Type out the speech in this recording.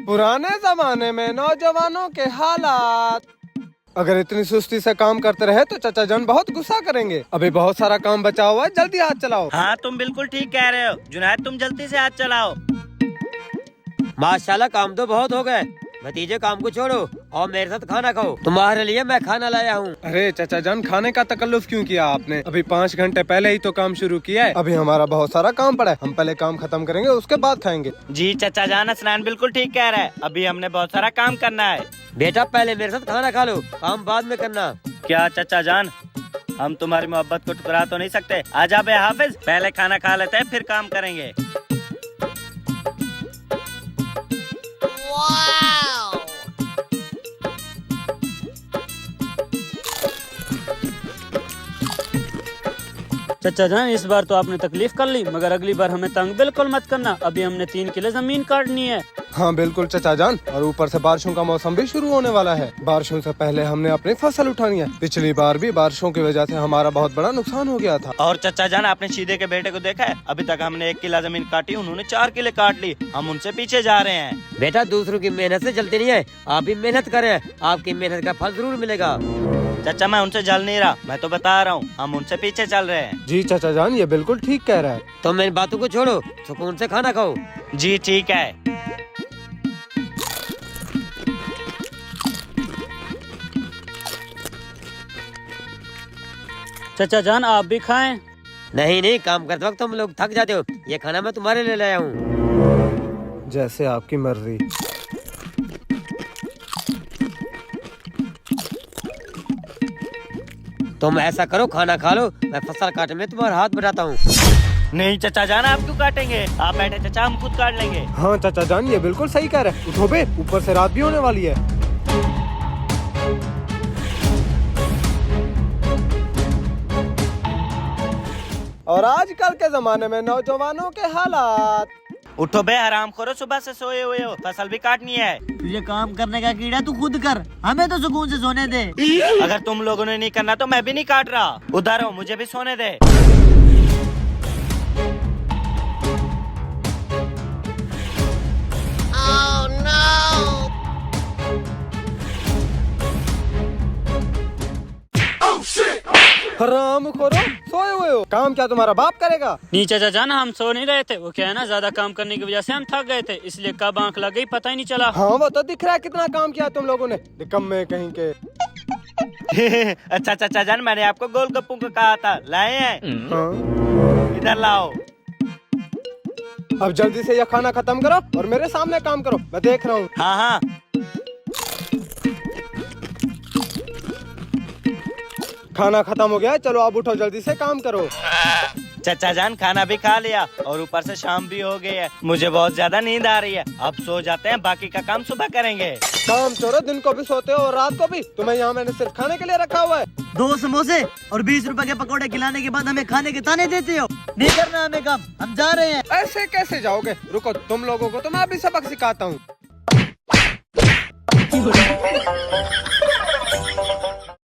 पुराने जमाने में नौजवानों के हालात। अगर इतनी सुस्ती से काम करते रहे तो चाचा जान बहुत गुस्सा करेंगे। अभी बहुत सारा काम बचा हुआ है, जल्दी हाथ चलाओ। हाँ तुम बिल्कुल ठीक कह रहे हो जुनैद, तुम जल्दी से हाथ चलाओ। माशाल्लाह काम तो बहुत हो गए। भतीजे काम को छोड़ो और मेरे साथ खाना खाओ। तुम्हारे लिए मैं खाना लाया हूँ। अरे चाचा जान, खाने का तकल्लुफ क्यों किया आपने? अभी 5 घंटे पहले ही तो काम शुरू किया है। अभी हमारा बहुत सारा काम पड़ा है, हम पहले काम खत्म करेंगे उसके बाद खाएंगे। जी चाचा जान, असनान बिल्कुल ठीक कह रहा है, अभी हमने बहुत सारा काम करना है। बेटा पहले मेरे साथ खाना खा लो, काम बाद में करना। क्या चाचा जान, हम तुम्हारी मोहब्बत को ठुकरा तो नहीं सकते। आजा बे हाफिज, पहले खाना खा लेते हैं फिर काम करेंगे। चाचा जान, इस बार तो आपने तकलीफ कर ली, मगर अगली बार हमें तंग बिल्कुल मत करना। अभी हमने 3 किलो जमीन काटनी है। हाँ बिल्कुल चाचा जान, और ऊपर से बारिशों का मौसम भी शुरू होने वाला है। बारिशों से पहले हमने अपनी फसल उठानी है। पिछली बार भी बारिशों की वजह से हमारा बहुत बड़ा नुकसान हो गया था। और चाचा जान, आपने शीदे के बेटे को देखा है? अभी तक हमने 1 किला जमीन काटी, उन्होंने 4 किले काट ली। हम उनसे पीछे जा रहे हैं। बेटा दूसरों की मेहनत से जलती नहीं है, आप भी मेहनत करें, आपकी मेहनत का फल जरूर मिलेगा। चाचा मैं उनसे जल नहीं रहा, मैं तो बता रहा हूँ, हम उनसे पीछे चल रहे हैं। जी चाचा जान, ये बिल्कुल ठीक कह रहा है। तो मेरी बातों को छोड़ो, सुकून से खाना खाओ। जी ठीक है। चाचा जान आप भी खाएं। नहीं नहीं, काम करते वक्त तुम लोग थक जाते हो, ये खाना मैं तुम्हारे लिए लाया हूँ। जैसे आपकी मर्जी। तुम ऐसा करो, खाना खा लो, मैं फसल काटने में तुम्हारा हाथ बढ़ाता हूँ। नहीं चाचा जान, आप क्यों काटेंगे? आप बैठे चाचा, हम खुद काट लेंगे। हाँ चाचा जान, ये बिल्कुल सही कह रहे हैं। उठो बे, ऊपर से रात भी होने वाली है। और आजकल के जमाने में नौजवानों के हालात। उठो बे, आराम करो, सुबह से सोए हुए हो, फसल भी काटनी है। तुझे काम करने का कीड़ा तू खुद कर, हमें तो सुकून से सोने दे। अगर तुम लोगों ने नहीं करना तो मैं भी नहीं काट रहा। उधर हो, मुझे भी सोने दे। हराम खोरो, सोए हुए हो। काम क्या तुम्हारा बाप करेगा? नहीं चाचा जान, हम सो नहीं रहे थे। वो क्या है ना, ज्यादा काम करने की वजह से हम थक गए थे, इसलिए कब आंख लग गई पता ही नहीं चला। हाँ वो तो दिख रहा है कितना काम किया तुम लोगों ने, निकम्मे कहीं के। अच्छा चाचा जान, मैंने आपको गोलगप्पों को कहा था, लाए हैं? हाँ। इधर लाओ। अब जल्दी से यह खाना खत्म करो और मेरे सामने काम करो, मैं देख रहा हूँ। हाँ हाँ। खाना खत्म हो गया है, चलो अब उठो, जल्दी से काम करो। चाचा जान, खाना भी खा लिया और ऊपर से शाम भी हो गई है, मुझे बहुत ज्यादा नींद आ रही है। अब सो जाते हैं, बाकी का काम सुबह करेंगे। काम चोरो, दिन को भी सोते हो और रात को भी। तुम्हें यहाँ मैंने सिर्फ खाने के लिए रखा हुआ है। 2 समोसे और 20 रुपए के पकौड़े खिलाने के बाद हमें खाने के ताने देते हो। नहीं करना हमें काम, हम जा रहे हैं। ऐसे कैसे जाओगे? रुको, तुम लोगों को तो मैं अभी सबक सिखाता हूँ।